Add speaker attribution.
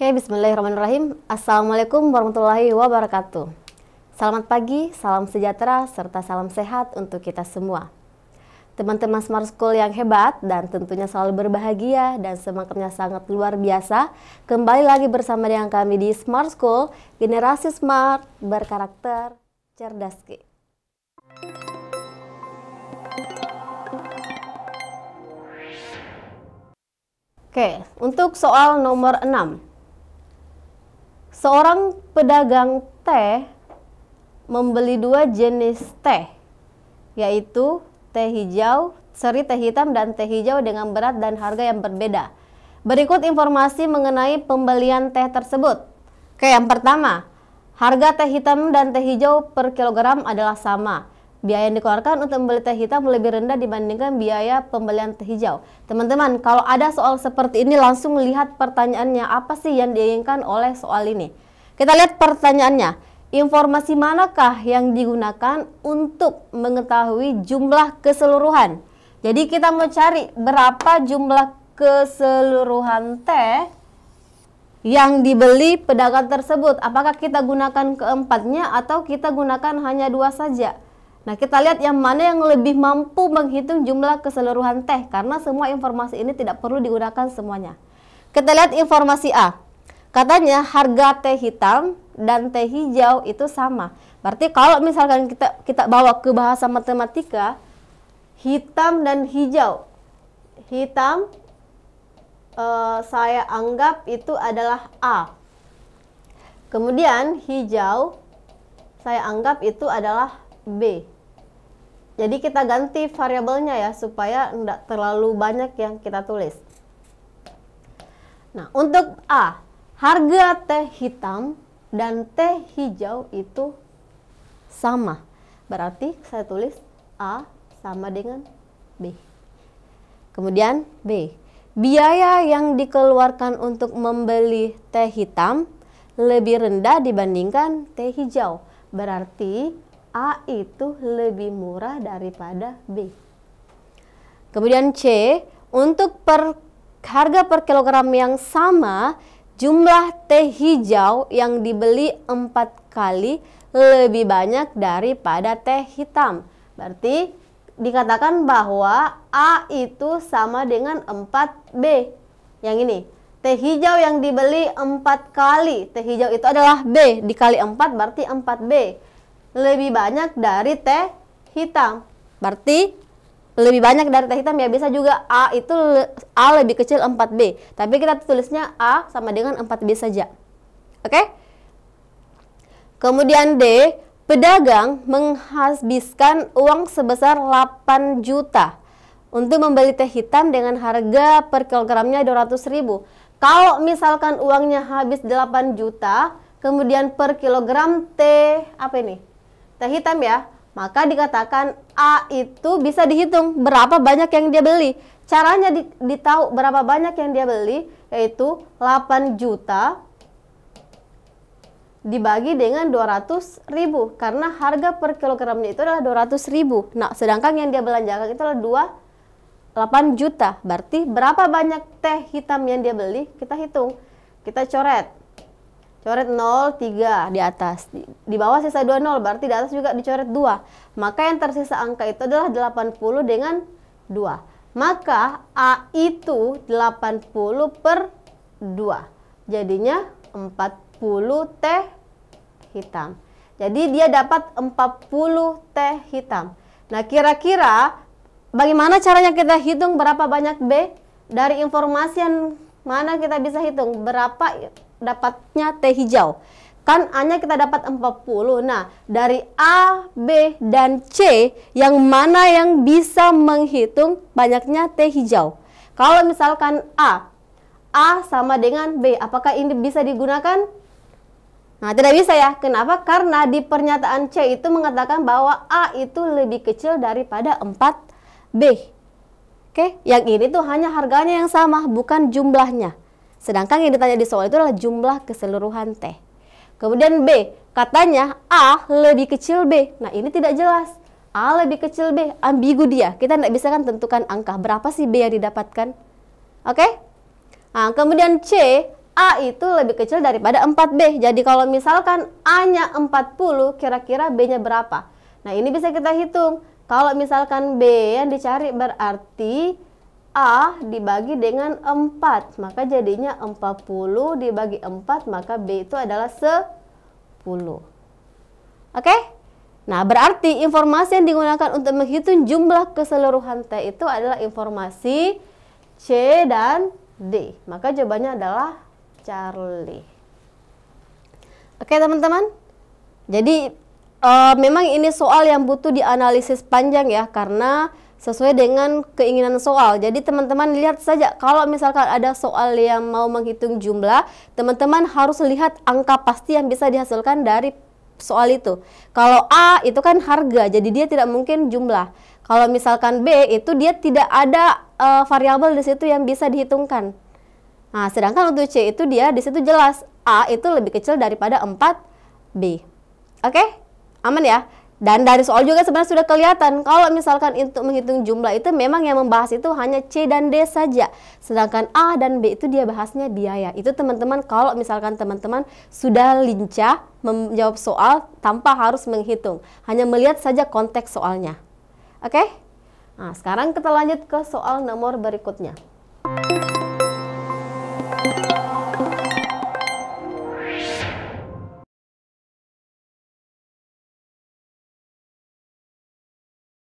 Speaker 1: Oke, bismillahirrahmanirrahim. Assalamualaikum warahmatullahi wabarakatuh. Selamat pagi, salam sejahtera, serta salam sehat untuk kita semua. Teman-teman Smart School yang hebat dan tentunya selalu berbahagia dan semangatnya sangat luar biasa. Kembali lagi bersama dengan kami di Smart School, generasi smart, berkarakter, cerdas. Oke, untuk soal nomor 6. Seorang pedagang teh membeli 2 jenis teh, yaitu teh hijau, teh hitam, dan teh hijau dengan berat dan harga yang berbeda. Berikut informasi mengenai pembelian teh tersebut. Oke, yang pertama, harga teh hitam dan teh hijau per kilogram adalah sama. Biaya yang dikeluarkan untuk membeli teh hitam lebih rendah dibandingkan biaya pembelian teh hijau. Teman-teman, kalau ada soal seperti ini langsung lihat pertanyaannya, apa sih yang diinginkan oleh soal ini. Kita lihat pertanyaannya. Informasi manakah yang digunakan untuk mengetahui jumlah keseluruhan? Jadi kita mau cari berapa jumlah keseluruhan teh yang dibeli pedagang tersebut. Apakah kita gunakan keempatnya atau kita gunakan hanya 2 saja? Nah, kita lihat yang mana yang lebih mampu menghitung jumlah keseluruhan teh, karena semua informasi ini tidak perlu digunakan semuanya. Kita lihat informasi A. Katanya harga teh hitam dan teh hijau itu sama. Berarti kalau misalkan kita bawa ke bahasa matematika, hitam dan hijau. Hitam saya anggap itu adalah A. Kemudian hijau saya anggap itu adalah B. Jadi kita ganti variabelnya ya, supaya tidak terlalu banyak yang kita tulis. Nah, untuk A, harga teh hitam dan teh hijau itu sama. Berarti saya tulis A sama dengan B. Kemudian B, biaya yang dikeluarkan untuk membeli teh hitam lebih rendah dibandingkan teh hijau. Berarti A itu lebih murah daripada B. Kemudian C, untuk harga per kilogram yang sama, jumlah teh hijau yang dibeli 4 kali lebih banyak daripada teh hitam. Berarti dikatakan bahwa A itu sama dengan 4B. Yang ini, teh hijau yang dibeli 4 kali, teh hijau itu adalah B, dikali 4 berarti 4B. Lebih banyak dari teh hitam. Berarti lebih banyak dari teh hitam ya, bisa juga A itu A lebih kecil 4B. Tapi kita tulisnya A sama dengan 4B saja. Oke? Kemudian D, pedagang menghabiskan uang sebesar 8 juta untuk membeli teh hitam dengan harga per kilogramnya 200.000. Kalau misalkan uangnya habis 8 juta, kemudian per kilogram teh apa ini? Teh hitam ya, maka dikatakan A itu bisa dihitung berapa banyak yang dia beli. Caranya ditahu berapa banyak yang dia beli, yaitu 8 juta dibagi dengan 200.000, karena harga per kilogramnya itu adalah 200.000. Nah, sedangkan yang dia belanjakan itu adalah 8 juta. Berarti berapa banyak teh hitam yang dia beli? Kita hitung. Kita coret 0, 3 di atas, di bawah sisa 2 0, berarti di atas juga dicoret 2. Maka yang tersisa angka itu adalah 80 dengan 2. Maka A itu 80 per 2. Jadinya 40 teh hitam. Jadi dia dapat 40 teh hitam. Nah, kira-kira bagaimana caranya kita hitung berapa banyak B? Dari informasi yang mana kita bisa hitung berapa dapatnya teh hijau. Kan A-nya kita dapat 40. Nah, dari A, B, dan C, yang mana yang bisa menghitung banyaknya teh hijau? Kalau misalkan A sama dengan B, apakah ini bisa digunakan? Nah, tidak bisa ya. Kenapa? Karena di pernyataan C itu mengatakan bahwa A itu lebih kecil daripada 4B. Oke, yang ini tuh hanya harganya yang sama, bukan jumlahnya. Sedangkan yang ditanya di soal itu adalah jumlah keseluruhan teh. Kemudian B, katanya A lebih kecil B. Nah, ini tidak jelas. A lebih kecil B, ambigu dia. Kita tidak bisa kan tentukan angka. Berapa sih B yang didapatkan? Oke? Nah, kemudian C, A itu lebih kecil daripada 4B. Jadi kalau misalkan A-nya 40, kira-kira B-nya berapa? Nah, ini bisa kita hitung. Kalau misalkan B yang dicari berarti A dibagi dengan 4. Maka jadinya 40 dibagi 4, maka B itu adalah 10. Oke? Nah, berarti informasi yang digunakan untuk menghitung jumlah keseluruhan T itu adalah informasi C dan D. Maka jawabannya adalah Charlie. Oke teman-teman, jadi memang ini soal yang butuh dianalisis panjang ya, karena sesuai dengan keinginan soal. Jadi teman-teman lihat saja, kalau misalkan ada soal yang mau menghitung jumlah, teman-teman harus lihat angka pasti yang bisa dihasilkan dari soal itu. Kalau A itu kan harga, jadi dia tidak mungkin jumlah. Kalau misalkan B itu dia tidak ada variabel di situ yang bisa dihitungkan. Nah, sedangkan untuk C itu dia di situ jelas A itu lebih kecil daripada 4B. Oke? Aman ya? Dan dari soal juga sebenarnya sudah kelihatan kalau misalkan untuk menghitung jumlah itu memang yang membahas itu hanya C dan D saja. Sedangkan A dan B itu dia bahasnya biaya. Itu teman-teman kalau misalkan teman-teman sudah lincah menjawab soal tanpa harus menghitung. Hanya melihat saja konteks soalnya. Oke? Nah, sekarang kita lanjut ke soal nomor berikutnya.